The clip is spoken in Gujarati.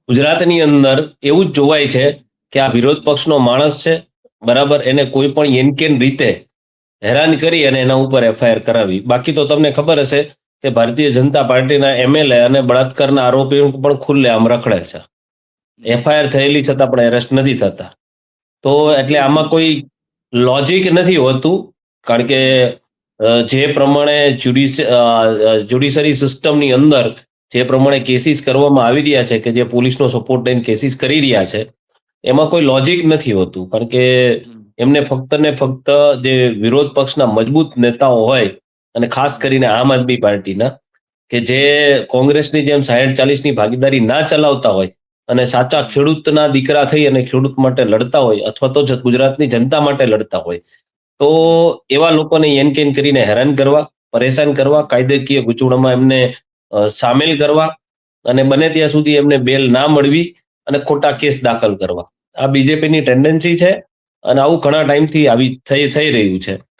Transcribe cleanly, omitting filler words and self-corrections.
ગુજરાતની અંદર એવું જ જોવાય છે કે આ વિરોધ પક્ષનો માણસ છે, બરાબર, એને કોઈ પણ એનકેન રીતે હેરાન કરી અને એના ઉપર એફઆઈઆર કરાવી. બાકી તો તમને ખબર હશે કે ભારતીય જનતા પાર્ટીના એમએલએ અને બળાત્કારના આરોપીઓ પણ ખુલ્લે આમ રખડે છે. એફઆઈઆર થયેલી છતાં પણ એરેસ્ટ નથી થતા. તો એટલે આમાં કોઈ લોજિક નથી હોતું, કારણ કે જે પ્રમાણે જ્યુડિશરી સિસ્ટમની અંદર જે પ્રમાણે કેસીસ કરવામાં આવી રહ્યા છે, કે જે પોલીસનો સપોર્ટ લઈને કેસીસ કરી રહ્યા છે, એમાં કોઈ લોજિક નથી હોતું. કારણ કે એમને ફક્ત ને ફક્ત જે વિરોધ પક્ષના મજબૂત નેતાઓ હોય, અને ખાસ કરીને આમ આદમી પાર્ટીના, કે જે કોંગ્રેસની જેમ 60-40ની ભાગીદારી ના ચલાવતા હોય અને સાચા ખેડૂતના દીકરા થઈ અને ખેડૂત માટે લડતા હોય, અથવા તો ગુજરાતની જનતા માટે લડતા હોય, તો એવા લોકોને એનકેન કરીને હેરાન કરવા, પરેશાન કરવા, કાયદાકીય ગૂંચવણમાં એમને સામેલ કરવા, અને બને ત્યાં સુધી એમને બેલ ના મળવી અને ખોટા કેસ દાખલ કરવા. આ બીજેપીની ટેન્ડન્સી છે, અને આવું ઘણા ટાઈમથી આવી થઈ રહ્યું છે.